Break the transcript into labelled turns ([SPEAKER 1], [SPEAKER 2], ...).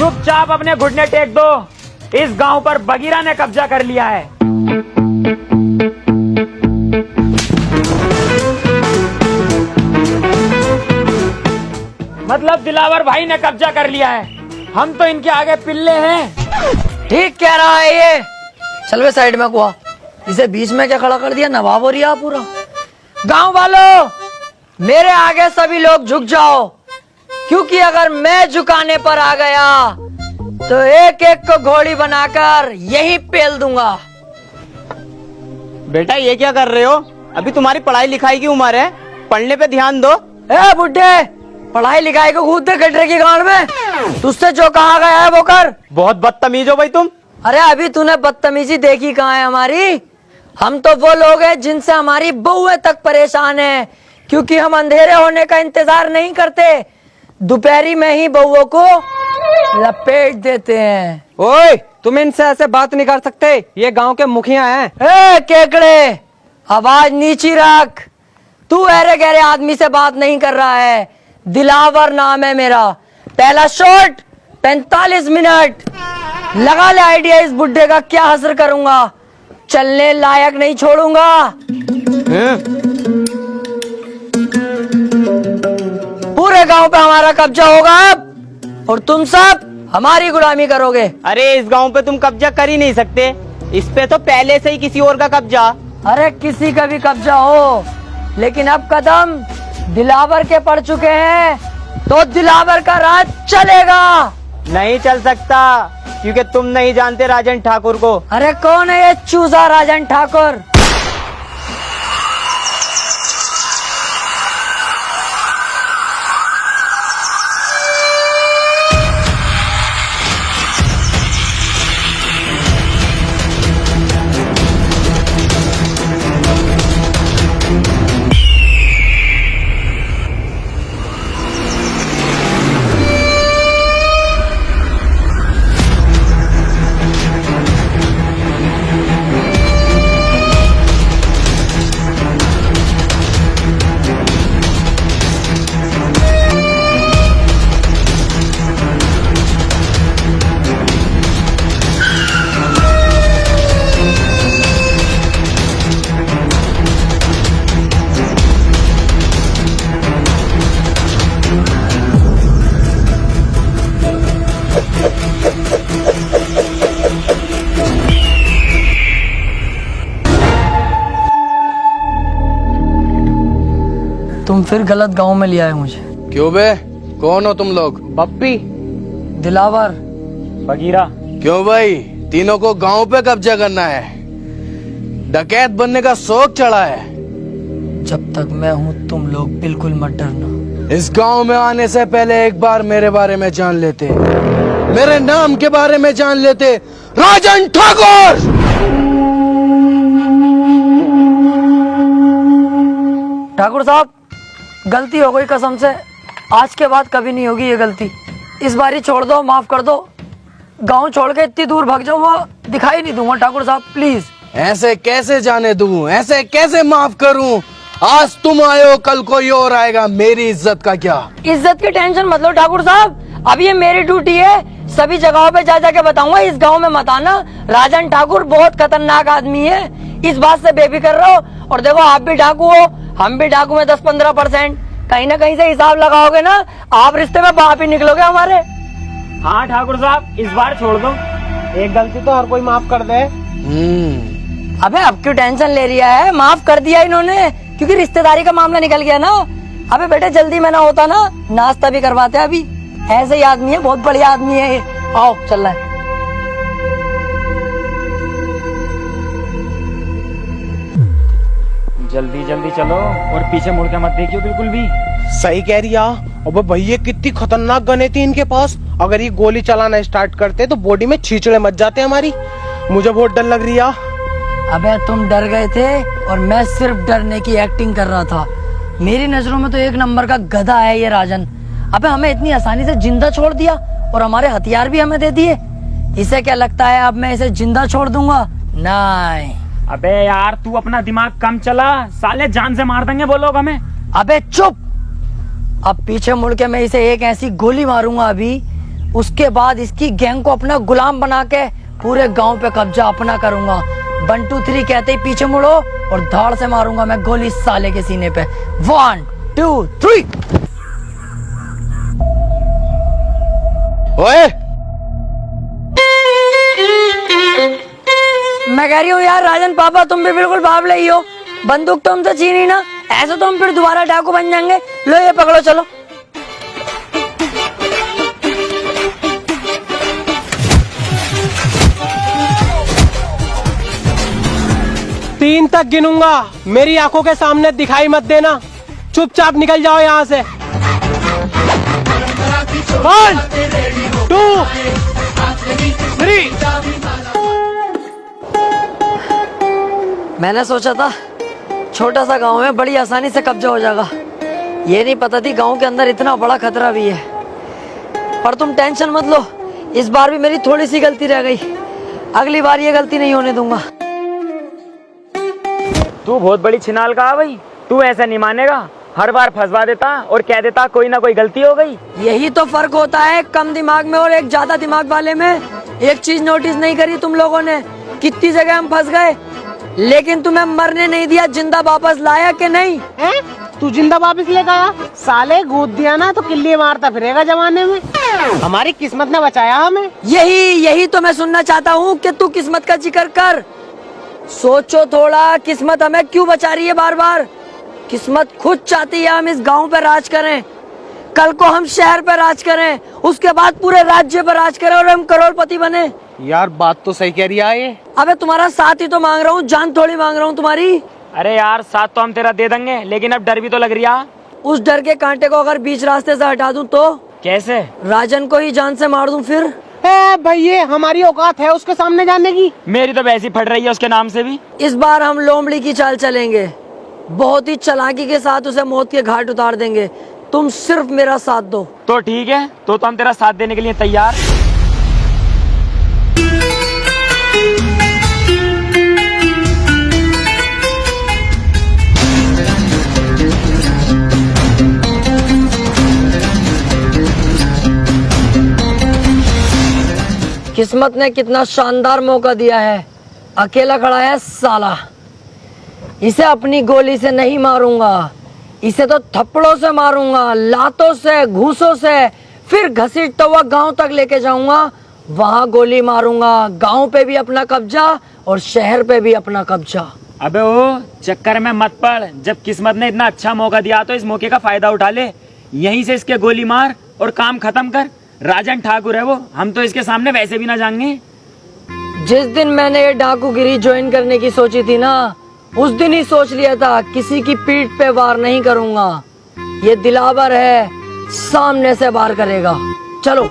[SPEAKER 1] चुपचाप अपने घुटने टेक दो। इस गांव पर बगीरा ने कब्जा कर लिया है। मतलब दिलावर भाई ने कब्जा कर लिया है। हम तो इनके आगे पिल्ले हैं।
[SPEAKER 2] ठीक कह रहा है ये। चल वे साइड में कुआ, इसे बीच में क्या खड़ा कर दिया, नवाब हो रिया पूरा। गांव वालों, मेरे आगे सभी लोग झुक जाओ, क्योंकि अगर मैं झुकाने पर आ गया तो एक एक को घोड़ी बनाकर यही पेल दूंगा।
[SPEAKER 3] बेटा ये क्या कर रहे हो? अभी तुम्हारी पढ़ाई लिखाई की उम्र है, पढ़ने पे ध्यान दो।
[SPEAKER 2] ए बुड्ढे, पढ़ाई लिखाई को कूद दे गड्ढे की गांड में। तुझसे जो कहा गया है वो कर।
[SPEAKER 3] बहुत बदतमीज हो भाई तुम।
[SPEAKER 2] अरे अभी तूने बदतमीजी देखी कहाँ है हमारी? हम तो वो लोग हैं जिनसे हमारी बहुएं तक परेशान है, क्योंकि हम अंधेरे होने का इंतजार नहीं करते, दोपहरी में ही बहुओं को लपेट देते हैं।
[SPEAKER 4] ओए, तुम इनसे ऐसे बात नहीं कर सकते, ये गांव के मुखिया हैं।
[SPEAKER 2] ए केकड़े, आवाज नीची रख। तू अरे गहरे आदमी से बात नहीं कर रहा है। दिलावर नाम है मेरा। पहला शॉट 45 मिनट। लगा ले आइडिया इस बुड्ढे का क्या असर करूंगा। चलने लायक नहीं छोड़ूंगा। पूरे गांव पे हमारा कब्जा होगा अब, और तुम सब हमारी गुलामी करोगे।
[SPEAKER 3] अरे इस गांव पे तुम कब्जा कर ही नहीं सकते, इस पे तो पहले से ही किसी और का कब्जा।
[SPEAKER 2] अरे किसी का भी कब्जा हो, लेकिन अब कदम दिलावर के पड़ चुके हैं, तो दिलावर का राज चलेगा।
[SPEAKER 3] नहीं चल सकता, क्योंकि तुम नहीं जानते राजन ठाकुर को।
[SPEAKER 2] अरे कौन है ये चूजा राजन ठाकुर? तुम फिर गलत गांव में लिया है मुझे।
[SPEAKER 5] क्यों बे, कौन हो तुम लोग?
[SPEAKER 3] पप्पी,
[SPEAKER 2] दिलावर,
[SPEAKER 1] बगीरा।
[SPEAKER 5] क्यों भाई, तीनों को गांव पे कब्जा करना है? डकैत बनने का शौक चढ़ा है?
[SPEAKER 2] जब तक मैं हूँ तुम लोग बिल्कुल मत डरना।
[SPEAKER 5] इस गांव में आने से पहले एक बार मेरे बारे में जान लेते, मेरे नाम के बारे में जान लेते। राजन ठाकुर!
[SPEAKER 2] ठाकुर साहब, गलती हो गई, कसम से आज के बाद कभी नहीं होगी ये गलती। इस बारी छोड़ दो, माफ कर दो। गांव छोड़ के इतनी दूर भाग जाऊंगा, दिखाई नहीं दूंगा। ठाकुर साहब प्लीज।
[SPEAKER 5] ऐसे कैसे जाने दूं, ऐसे कैसे माफ करूं? आज तुम आए हो, कल कोई और आएगा, मेरी इज्जत का क्या?
[SPEAKER 2] इज्जत की टेंशन मत लो ठाकुर साहब, अब ये मेरी ड्यूटी है। सभी जगहों पे जा जाके बताऊंगा, इस गांव में मत आना। राजन ठाकुर बहुत खतरनाक आदमी है, इस बात से बेफिक्र रहो। और देखो, आप भी डाकू हो, हम भी डाकू में 10-15%। कहीं ना कहीं से हिसाब लगाओगे ना, आप रिश्ते में बाप ही निकलोगे हमारे।
[SPEAKER 1] हाँ ठाकुर साहब, इस बार छोड़ दो।
[SPEAKER 3] एक गलती तो हर कोई माफ कर दे।
[SPEAKER 2] अबे अब क्यों टेंशन ले रिया है? माफ कर दिया इन्होंने, क्योंकि रिश्तेदारी का मामला निकल गया ना। अबे बेटे जल्दी में ना होता ना, नाश्ता भी करवाते। अभी ऐसे ही आदमी है, बहुत बढ़िया आदमी है ये। आओ चल रहा है।
[SPEAKER 1] जल्दी जल्दी चलो, और पीछे मुड़ के मत देखियो बिल्कुल भी।
[SPEAKER 3] सही कह रही है। अबे भैया कितनी खतरनाक गने थी इनके पास, अगर ये गोली चलाना स्टार्ट करते तो बॉडी में छींचड़े मच जाते हमारी। मुझे बहुत डर लग रही है।
[SPEAKER 2] अबे तुम डर गए थे और मैं सिर्फ डरने की एक्टिंग कर रहा था। मेरी नजरों में तो एक नंबर का गधा है ये राजन। अबे हमें इतनी आसानी से जिंदा छोड़ दिया, और हमारे हथियार भी हमें दे दिए। इसे क्या लगता है अब मैं इसे जिंदा छोड़ दूंगा? नहीं।
[SPEAKER 1] अबे यार तू अपना दिमाग कम चला, साले जान से मार देंगे वो लोग हमें।
[SPEAKER 2] अबे चुप। अब पीछे मुड़ के मैं इसे एक ऐसी गोली मारूंगा अभी, उसके बाद इसकी गैंग को अपना गुलाम बना के पूरे गांव पे कब्जा अपना करूंगा। 1 2 3 कहते ही पीछे मुड़ो और धाड़ से मारूंगा मैं गोली साले के सीने पे। 1 2 3।
[SPEAKER 3] ओए
[SPEAKER 2] मैं कह रही हूँ यार राजन पापा, तुम भी बिल्कुल बाप ले ही हो। बंदूक तो हमसे छीनी ना, ऐसे तो हम फिर दोबारा डाकू बन जाएंगे। लो ये पकड़ो, चलो।
[SPEAKER 3] तीन तक गिनूंगा, मेरी आंखों के सामने दिखाई मत देना, चुपचाप निकल जाओ यहाँ से। 1 2 3।
[SPEAKER 2] मैंने सोचा था छोटा सा गांव में बड़ी आसानी से कब्जा हो जाएगा, ये नहीं पता थी गांव के अंदर इतना बड़ा खतरा भी है। पर तुम टेंशन मत लो, इस बार भी मेरी थोड़ी सी गलती रह गई, अगली बार ये गलती नहीं होने दूंगा।
[SPEAKER 1] तू बहुत बड़ी छिनाल का है भाई, तू ऐसा नहीं मानेगा। हर बार फंसवा देता और कह देता कोई ना कोई गलती हो गई।
[SPEAKER 2] यही तो फर्क होता है कम दिमाग में और एक ज्यादा दिमाग वाले में। एक चीज नोटिस नहीं करी तुम लोगों ने, कितनी जगह हम फंस गए, लेकिन तुम्हें मरने नहीं दिया, जिंदा वापस लाया कि नहीं?
[SPEAKER 3] तू जिंदा वापस लेगा? साले गोद दिया ना तो किल्ली मारता फिरेगा जमाने में। हमारी किस्मत ने बचाया हमें।
[SPEAKER 2] यही तो मैं सुनना चाहता हूँ कि तू किस्मत का जिक्र कर। सोचो थोड़ा, किस्मत हमें क्यों बचा रही है बार बार? किस्मत खुद चाहती है हम इस गांव पे राज करें, कल को हम शहर पे राज करें, उसके बाद पूरे राज्य पर राज करें और हम करोड़पति बने।
[SPEAKER 3] यार बात तो सही कह रही है ये।
[SPEAKER 2] अबे तुम्हारा साथ ही तो मांग रहा हूँ, जान थोड़ी मांग रहा हूँ तुम्हारी।
[SPEAKER 1] अरे यार साथ तो हम तेरा दे देंगे, लेकिन अब डर भी तो लग रही है।
[SPEAKER 2] उस डर के कांटे को अगर बीच रास्ते से हटा दूं तो?
[SPEAKER 1] कैसे?
[SPEAKER 2] राजन को ही जान से मार दूं फिर?
[SPEAKER 3] भैया हमारी औकात है उसके सामने जाने की?
[SPEAKER 1] मेरी तो वैसी फट रही है उसके नाम से भी।
[SPEAKER 2] इस बार हम लोमड़ी की चाल चलेंगे, बहुत ही चालाकी के साथ उसे मौत के घाट उतार देंगे। तुम सिर्फ मेरा साथ दो।
[SPEAKER 1] तो ठीक है, तो हम तेरा साथ देने के लिए तैयार।
[SPEAKER 2] किस्मत ने कितना शानदार मौका दिया है, अकेला खड़ा है साला। इसे अपनी गोली से नहीं मारूंगा, इसे तो थप्पड़ों से मारूंगा, लातों से, घूसों से, फिर घसीटता हुआ गांव तक लेके जाऊंगा, वहां गोली मारूंगा। गांव पे भी अपना कब्जा और शहर पे भी अपना कब्जा।
[SPEAKER 1] अबे ओ चक्कर में मत पड़, जब किस्मत ने इतना अच्छा मौका दिया तो इस मौके का फायदा उठा ले। यहीं से इसके गोली मार और काम खत्म कर। राजन ठाकुर है वो, हम तो इसके सामने वैसे भी ना जाएंगे।
[SPEAKER 2] जिस दिन मैंने ये डाकूगिरी ज्वाइन करने की सोची थी ना, उस दिन ही सोच लिया था किसी की पीठ पे वार नहीं करूंगा। ये दिलावर है, सामने से वार करेगा। चलो।